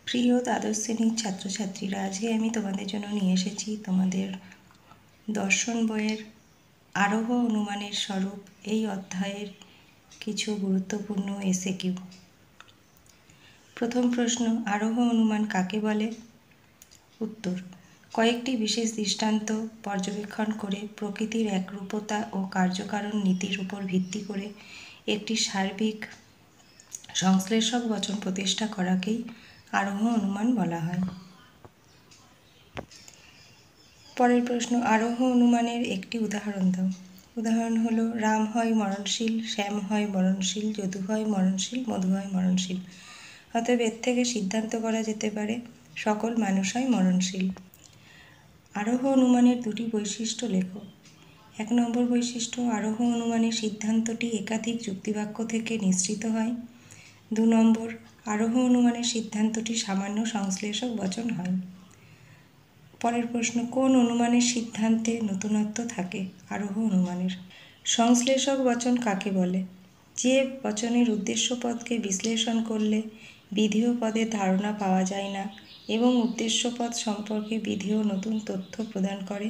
প্রিয় দ্বাদশ শ্রেণীর ছাত্রছাত্রীরা, আজকে আমি তোমাদের জন্য নিয়ে এসেছি তোমাদের দর্শন বইয়ের আরোহ অনুমানের স্বরূপ এই অধ্যায়ের কিছু গুরুত্বপূর্ণ এসএকিউ। প্রথম প্রশ্ন, আরোহ অনুমান কাকে বলে? উত্তর, কয়েকটি বিশেষ দৃষ্টান্ত পর্যবেক্ষণ করে প্রকৃতির একরূপতা ও কার্যকারণ নীতির উপর ভিত্তি করে একটি সার্বিক সংশ্লেষক বচন প্রতিষ্ঠা করাকেই আরোহ অনুমান বলা হয়। পরের প্রশ্ন, আরোহ অনুমানের একটি উদাহরণ দাও। উদাহরণ হলো, রাম হয় মরণশীল, শ্যাম হয় মরণশীল, যদু হয় মরণশীল, মধু হয় মরণশীল। অতএব এর থেকে সিদ্ধান্ত করা যেতে পারে সকল মানুষ হয় মরণশীল। আরোহ অনুমানের দুটি বৈশিষ্ট্য লেখো। 1 নম্বর বৈশিষ্ট্য, আরোহ অনুমানের সিদ্ধান্তটি একাধিক যুক্তিবাক্য থেকে নিঃসৃত হয়। 2 নম্বর, আরোহ অনুমানের সিদ্ধান্তটি সামান্য সংশ্লেষক বচন হয়। পরের প্রশ্ন, কোন অনুমানের সিদ্ধান্তে নতুনত্ব থাকে? আরোহ অনুমানের। সংশ্লেষক বচন কাকে বলে? যে বচনের উদ্দেশ্য পদকে বিশ্লেষণ করলে বিধেয় পদের ধারণা পাওয়া যায় না এবং উদ্দেশ্য পদ সম্পর্কে বিধেয় নতুন তথ্য প্রদান করে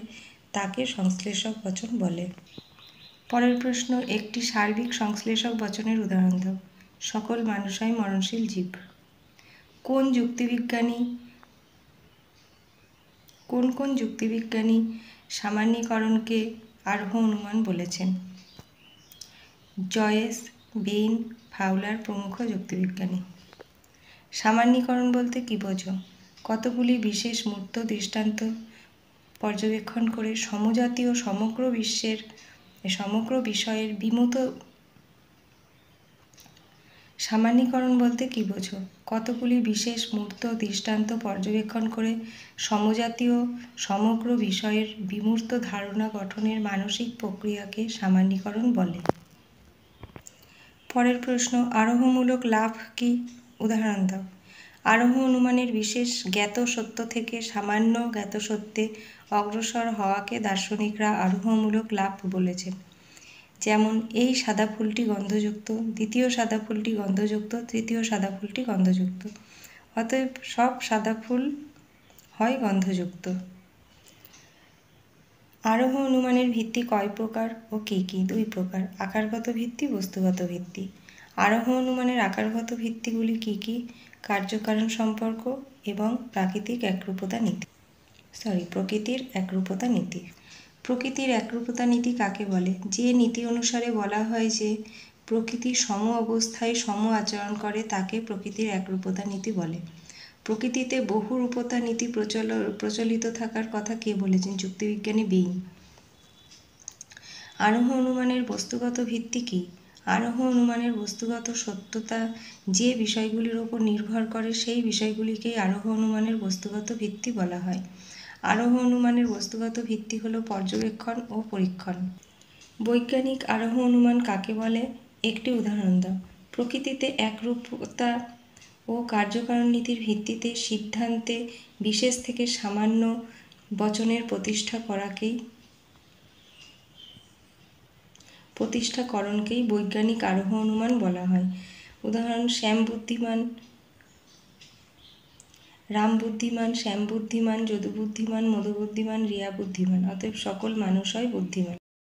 তাকে সংশ্লেষক বচন বলে। পরের প্রশ্ন, একটি সার্বিক সংশ্লেষক বচনের উদাহরণ দাও। সকল মানুষ হয় মরণশীল জীব। কোন যুক্তিবিজ্ঞানী সামান্যীকরণকে আরোহ অনুমান বলেছেন? জয়েস, বেইন, ফাউলার প্রমুখ যুক্তিবিজ্ঞানী। সামান্যীকরণ বলতে কী বোঝো? কতগুলি বিশেষ মূর্ত দৃষ্টান্ত পর্যবেক্ষণ করে সমজাতীয় সমগ্র বিষয়ের বিমূর্ত। সামান্যীকরণ বলতে কী বোঝো? কতগুলি বিশেষ মূর্ত দৃষ্টান্ত পর্যবেক্ষণ করে সমজাতীয় সমগ্র বিষয়ের বিমূর্ত ধারণা গঠনের মানসিক প্রক্রিয়াকে সামান্যীকরণ বলে। পরের প্রশ্ন, আরোহমূলক লাভ কি? উদাহরণ দাও। আরোহ অনুমানের বিশেষ জ্ঞাত সত্য থেকে সামান্য জ্ঞাত সত্যে অগ্রসর হওয়াকে দার্শনিকরা আরোহমূলক লাভ বলেছেন। যেমন, এই সাদা ফুলটি গন্ধযুক্ত, দ্বিতীয় সাদা ফুলটি গন্ধযুক্ত, তৃতীয় সাদা ফুলটি গন্ধযুক্ত। অতএব সব সাদা ফুল হয় গন্ধযুক্ত। আরোহ অনুমানের ভিত্তি কয় প্রকার ও কী কী? 2 প্রকার, আকারগত ভিত্তি, বস্তুগত ভিত্তি। আরোহ অনুমানের আকারগত ভিত্তিগুলি কী কী? কার্যকারণ সম্পর্ক এবং প্রকৃতির একরূপতা নীতি। প্রকৃতির একরূপতা নীতি কাকে বলে? যে নীতি অনুসারে বলা হয় যে প্রকৃতি সম অবস্থায় সম আচরণ করে তাকে প্রকৃতির একরূপতা নীতি বলে। প্রকৃতিতে বহুরূপতা নীতি প্রচলিত থাকার কথা কে বলেছেন? যুক্তিবিজ্ঞানী বেইন। আরোহ অনুমানের বস্তুগত ভিত্তি কী? আরোহ অনুমানের বস্তুগত সত্যতা যে বিষয়গুলির ওপর নির্ভর করে সেই বিষয়গুলিকেই আরোহ অনুমানের বস্তুগত ভিত্তি বলা হয়। আরোহ অনুমানের বস্তুগত ভিত্তি হল পর্যবেক্ষণ ও পরীক্ষণ। বৈজ্ঞানিক আরোহ অনুমান কাকে বলে? একটি উদাহরণ দাও। প্রকৃতিতে একরূপতা ও কার্যকারণ নীতির ভিত্তিতে সিদ্ধান্তে বিশেষ থেকে সামান্য বচনের প্রতিষ্ঠাকরণকেই বৈজ্ঞানিক আরোহ অনুমান বলা হয়। উদাহরণ, শ্যাম বুদ্ধিমান, রাম বুদ্ধিমান, শ্যাম বুদ্ধিমান, যদু বুদ্ধিমান, মধু বুদ্ধিমান, রিয়া বুদ্ধিমান। অতএব সকল মানুষ হয় বুদ্ধিমান।